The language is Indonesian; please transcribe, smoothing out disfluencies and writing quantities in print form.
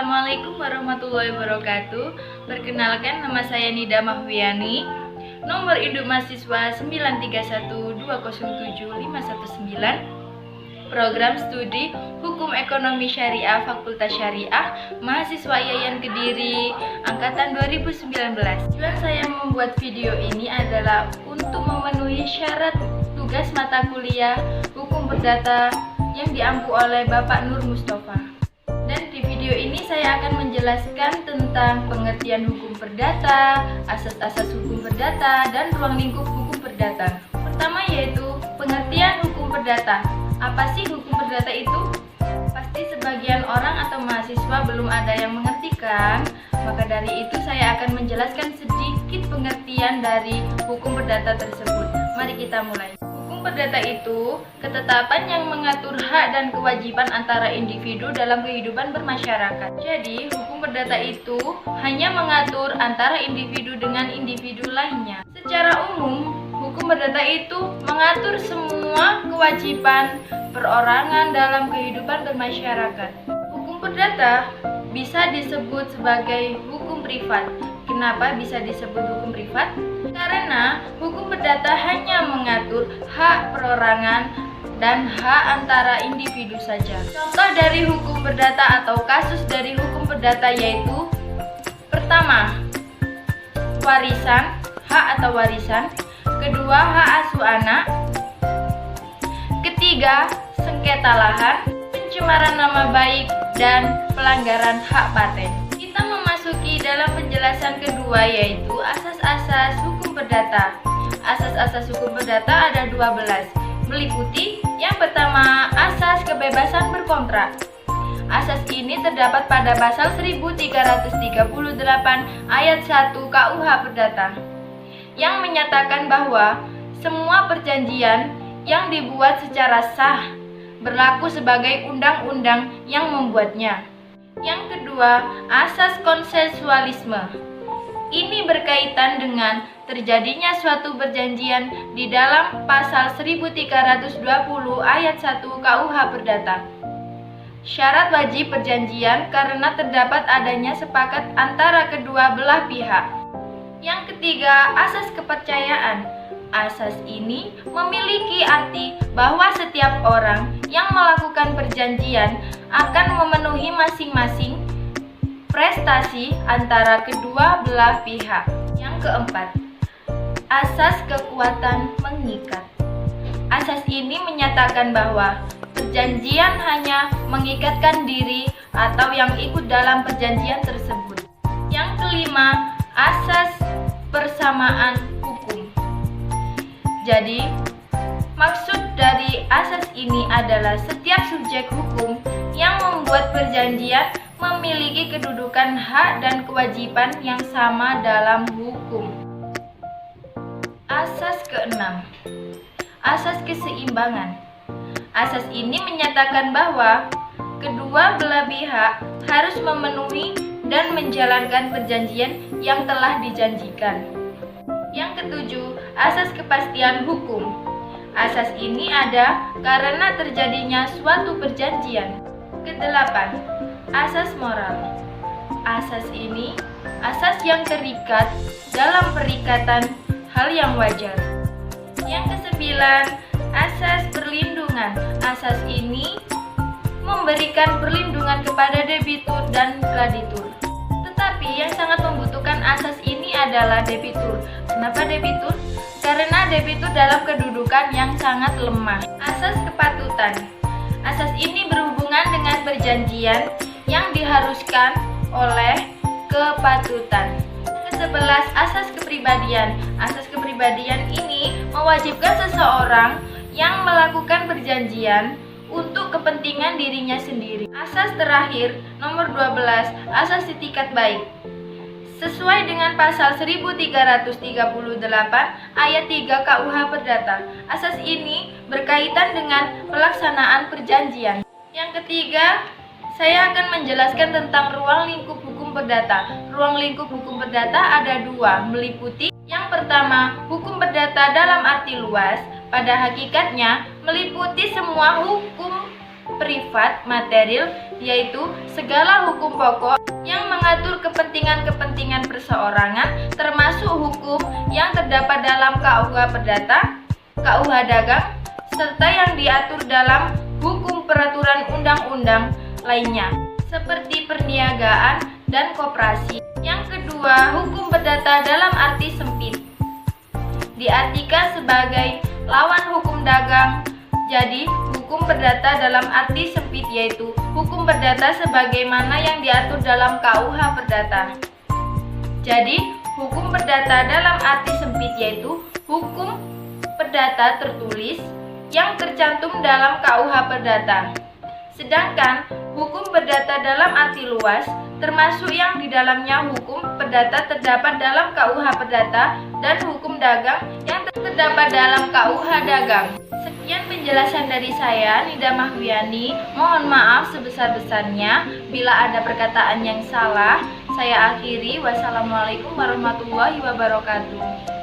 Assalamualaikum warahmatullahi wabarakatuh. Perkenalkan, nama saya Nida Mahwiani. Nomor induk mahasiswa 931207519. Program studi Hukum Ekonomi Syariah Fakultas Syariah, mahasiswa IAIN Kediri, angkatan 2019. Tujuan saya membuat video ini adalah untuk memenuhi syarat tugas mata kuliah Hukum Perdata yang diampu oleh Bapak Nur Mustafa. Dan di video ini saya akan menjelaskan tentang pengertian hukum perdata, asas-asas hukum perdata, dan ruang lingkup hukum perdata. Pertama yaitu pengertian hukum perdata. Apa sih hukum perdata itu? Pasti sebagian orang atau mahasiswa belum ada yang mengerti kan? Maka dari itu saya akan menjelaskan sedikit pengertian dari hukum perdata tersebut. Mari kita mulai. Perdata itu ketetapan yang mengatur hak dan kewajiban antara individu dalam kehidupan bermasyarakat. Jadi, hukum perdata itu hanya mengatur antara individu dengan individu lainnya. Secara umum, hukum perdata itu mengatur semua kewajiban perorangan dalam kehidupan bermasyarakat. Hukum perdata bisa disebut sebagai hukum privat. Kenapa bisa disebut hukum privat? Karena hukum perdata hanya mengatur hak perorangan dan hak antara individu saja. Contoh dari hukum perdata atau kasus dari hukum perdata yaitu: pertama, warisan, hak atau warisan. Kedua, hak asuh anak. Ketiga, sengketa lahan, pencemaran nama baik, dan pelanggaran hak paten. Kita memasuki dalam penjelasan kedua yaitu asas-asas hukum perdata. Asas-asas hukum perdata ada 12, meliputi yang pertama, asas kebebasan berkontrak. Asas ini terdapat pada pasal 1338 ayat 1 KUH Perdata yang menyatakan bahwa semua perjanjian yang dibuat secara sah berlaku sebagai undang-undang yang membuatnya. Yang kedua, asas konsensualisme. Ini berkaitan dengan terjadinya suatu perjanjian di dalam pasal 1320 ayat 1 KUH Perdata. Syarat wajib perjanjian karena terdapat adanya sepakat antara kedua belah pihak. Yang ketiga, asas kepercayaan. Asas ini memiliki arti bahwa setiap orang yang melakukan perjanjian akan memenuhi masing-masing prestasi antara kedua belah pihak. Yang keempat, asas kekuatan mengikat. Asas ini menyatakan bahwa perjanjian hanya mengikatkan diri atau yang ikut dalam perjanjian tersebut. Yang kelima, asas persamaan hukum. Jadi, maksud dari asas ini adalah setiap subjek hukum yang membuat perjanjian memiliki kedudukan hak dan kewajiban yang sama dalam hukum. Asas keenam, asas keseimbangan. Asas ini menyatakan bahwa kedua belah pihak harus memenuhi dan menjalankan perjanjian yang telah dijanjikan. Yang ketujuh, asas kepastian hukum. Asas ini ada karena terjadinya suatu perjanjian. Kedelapan, asas moral. Asas ini asas yang terikat dalam perikatan hal yang wajar. Yang kesembilan, asas perlindungan. Asas ini memberikan perlindungan kepada debitur dan kreditur. Tetapi yang sangat membutuhkan asas ini adalah debitur. Kenapa debitur? Karena debitur dalam kedudukan yang sangat lemah. Asas kepatutan. Asas ini berhubungan dengan perjanjian yang diharuskan oleh kepatutan. Ke-11, asas kepribadian. Asas kepribadian ini mewajibkan seseorang yang melakukan perjanjian untuk kepentingan dirinya sendiri. Asas terakhir, nomor 12, asas itikat baik. Sesuai dengan pasal 1338 ayat 3 KUH Perdata, asas ini berkaitan dengan pelaksanaan perjanjian. Yang ketiga, saya akan menjelaskan tentang ruang lingkup hukum perdata. Ruang lingkup hukum perdata ada dua, meliputi yang pertama, hukum perdata dalam arti luas, pada hakikatnya meliputi semua hukum privat material yaitu segala hukum pokok yang mengatur kepentingan-kepentingan perseorangan, termasuk hukum yang terdapat dalam KUH Perdata, KUH Dagang, serta yang diatur dalam hukum peraturan undang-undang lainnya, seperti perniagaan dan koperasi. Yang kedua, hukum perdata dalam arti sempit diartikan sebagai lawan hukum dagang. Jadi, hukum perdata dalam arti sempit yaitu hukum perdata sebagaimana yang diatur dalam KUH Perdata. Jadi, hukum perdata dalam arti sempit yaitu hukum perdata tertulis yang tercantum dalam KUH Perdata. Sedangkan hukum perdata dalam arti luas termasuk yang di dalamnya hukum perdata terdapat dalam KUH Perdata dan hukum dagang yang terdapat dalam KUH Dagang. Sekian penjelasan dari saya, Nida Mahwiani. Mohon maaf sebesar-besarnya bila ada perkataan yang salah. Saya akhiri. Wassalamualaikum warahmatullahi wabarakatuh.